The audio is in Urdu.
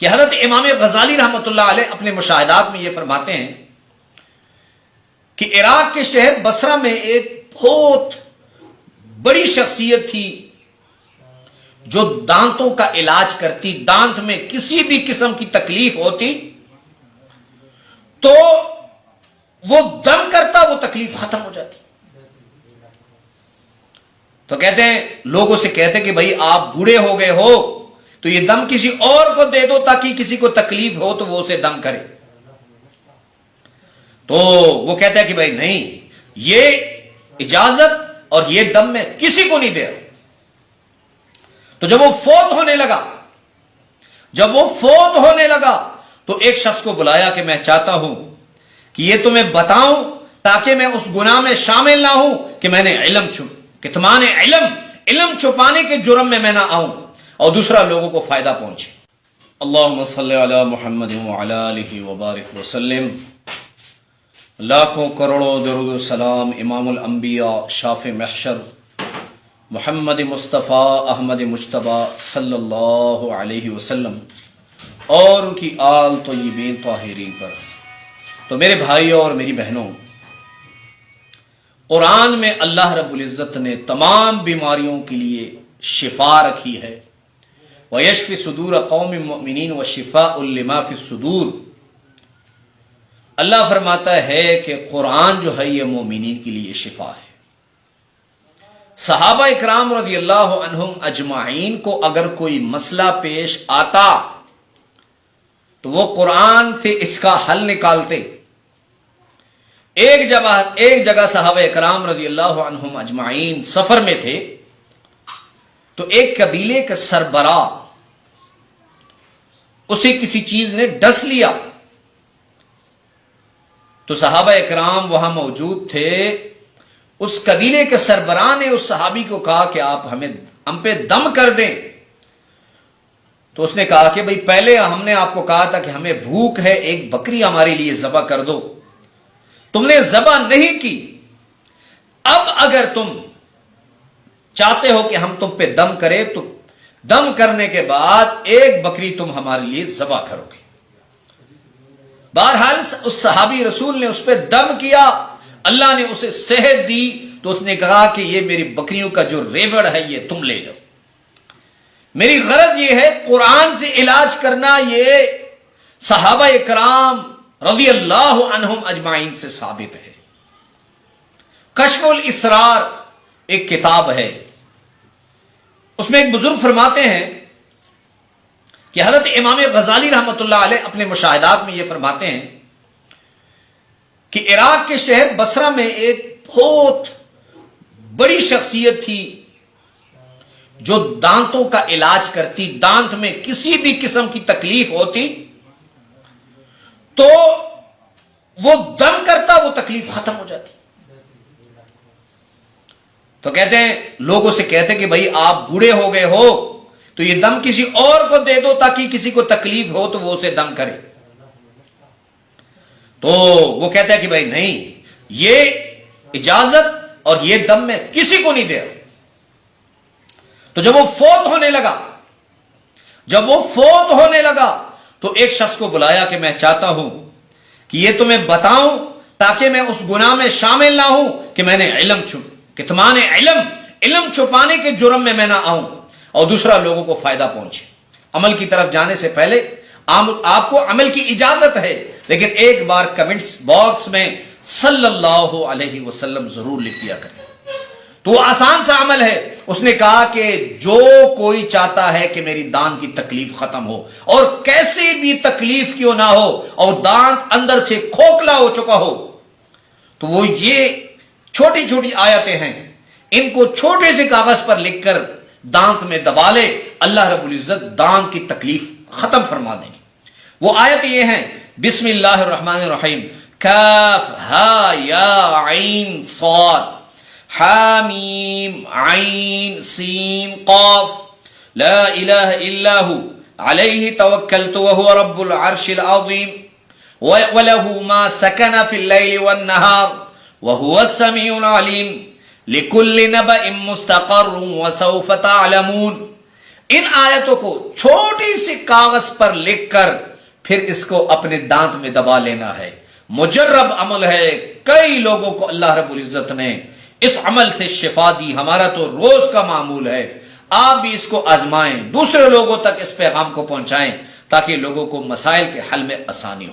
کہ حضرت امام غزالی رحمۃ اللہ علیہ اپنے مشاہدات میں یہ فرماتے ہیں کہ عراق کے شہر بصرہ میں ایک بہت بڑی شخصیت تھی جو دانتوں کا علاج کرتی. دانت میں کسی بھی قسم کی تکلیف ہوتی تو وہ دم کرتا, وہ تکلیف ختم ہو جاتی. تو کہتے ہیں, لوگوں سے کہتے کہ بھائی آپ بوڑھے ہو گئے ہو تو یہ دم کسی اور کو دے دو تاکہ کسی کو تکلیف ہو تو وہ اسے دم کرے. تو وہ کہتا ہے کہ بھائی نہیں, یہ اجازت اور یہ دم میں کسی کو نہیں دے رہا. تو جب وہ فوت ہونے لگا تو ایک شخص کو بلایا کہ میں چاہتا ہوں کہ یہ تمہیں بتاؤں تاکہ میں اس گناہ میں شامل نہ ہوں کہ میں نے کتمان علم چھپانے کے جرم میں نہ آؤں اور دوسرا لوگوں کو فائدہ پہنچے. اللہم صلی علی محمد وعلی آلہ وبارک وسلم. لاکھوں کروڑوں درود و سلام امام الانبیاء شاف محشر محمد مصطفیٰ احمد مجتبی صلی اللہ علیہ وسلم اور ان کی آل طیبین طاہرین پر. تو میرے بھائیوں اور میری بہنوں, قرآن میں اللہ رب العزت نے تمام بیماریوں کے لیے شفا رکھی ہے. وَيَشْفِ صُدُورَ قَوْمٍ مُؤْمِنِينَ وَشِفَاءٌ لِمَا فِي الصُّدُورِ. اللہ فرماتا ہے کہ قرآن جو ہے یہ مومنین کے لیے شفا ہے. صحابہ اکرام رضی اللہ عنہم اجمعین کو اگر کوئی مسئلہ پیش آتا تو وہ قرآن سے اس کا حل نکالتے. ایک جگہ صحابہ اکرام رضی اللہ عنہم اجمعین سفر میں تھے تو ایک قبیلے کا سربراہ اسے کسی چیز نے ڈس لیا. تو صحابہ اکرام وہاں موجود تھے. اس قبیلے کے سربراہ نے اس صحابی کو کہا کہ آپ ہم پہ دم کر دیں. تو اس نے کہا کہ بھئی پہلے ہم نے آپ کو کہا تھا کہ ہمیں بھوک ہے, ایک بکری ہمارے لیے ذبح کر دو, تم نے ذبح نہیں کی. اب اگر تم چاہتے ہو کہ ہم تم پہ دم کریں تو دم کرنے کے بعد ایک بکری تم ہمارے لیے ذبح کرو گے. بہرحال اس صحابی رسول نے اس پہ دم کیا, اللہ نے اسے صحت دی تو اس نے کہا کہ یہ میری بکریوں کا جو ریوڑ ہے یہ تم لے جاؤ. میری غرض یہ ہے قرآن سے علاج کرنا یہ صحابہ اکرام رضی اللہ عنہم اجمعین سے ثابت ہے. کشف الاسرار ایک کتاب ہے, اس میں ایک بزرگ فرماتے ہیں کہ حضرت امام غزالی رحمۃ اللہ علیہ اپنے مشاہدات میں یہ فرماتے ہیں کہ عراق کے شہر بصرہ میں ایک بہت بڑی شخصیت تھی جو دانتوں کا علاج کرتی. دانت میں کسی بھی قسم کی تکلیف ہوتی تو وہ دم کرتا, وہ تکلیف ختم ہو جاتی. تو کہتے ہیں, لوگوں سے کہتے کہ بھئی آپ بوڑھے ہو گئے ہو تو یہ دم کسی اور کو دے دو تاکہ کسی کو تکلیف ہو تو وہ اسے دم کرے. تو وہ کہتا ہے کہ بھئی نہیں, یہ اجازت اور یہ دم میں کسی کو نہیں دے رہا. تو جب وہ فوت ہونے لگا تو ایک شخص کو بلایا کہ میں چاہتا ہوں کہ یہ تمہیں بتاؤں تاکہ میں اس گناہ میں شامل نہ ہوں کہ میں نے کتمان علم چھپانے کے جرم میں نہ آؤں اور دوسرا لوگوں کو فائدہ پہنچے. عمل کی طرف جانے سے پہلے آپ کو عمل کی اجازت ہے, لیکن ایک بار کمنٹس باکس میں صلی اللہ علیہ وسلم ضرور لکھ دیا کریں. تو وہ آسان سا عمل ہے. اس نے کہا کہ جو کوئی چاہتا ہے کہ میری دانت کی تکلیف ختم ہو, اور کیسی بھی تکلیف کیوں نہ ہو, اور دانت اندر سے کھوکھلا ہو چکا ہو, تو وہ یہ چھوٹی چھوٹی آیتیں ہیں, ان کو چھوٹے سے کاغذ پر لکھ کر دانت میں دبا لے, اللہ رب العزت دانت کی تکلیف ختم فرما دیں گے. وہ آیت یہ ہیں, بسم اللہ الرحمن الرحیم, کاف ہا یا عین صاد حامیم عین سین قاف لا الہ الا ہو علیہ توکلت وہو رب العرش العظیم وَلَهُ مَا سَكَنَ فِي اللَّيْلِ وَالنَّهَارِ وَهُوَ السَّمِيعُ الْعَلِيمُ لِكُلِّ نَبَإٍ مُسْتَقَرٌّ وَسَوْفَ تَعْلَمُونَ ان آیتوں کو چھوٹی سی کاغذ پر لکھ کر پھر اس کو اپنے دانت میں دبا لینا ہے. مجرب عمل ہے. کئی لوگوں کو اللہ رب العزت نے اس عمل سے شفا دی. ہمارا تو روز کا معمول ہے. آپ بھی اس کو آزمائیں, دوسرے لوگوں تک اس پیغام کو پہنچائیں تاکہ لوگوں کو مسائل کے حل میں آسانی ہو.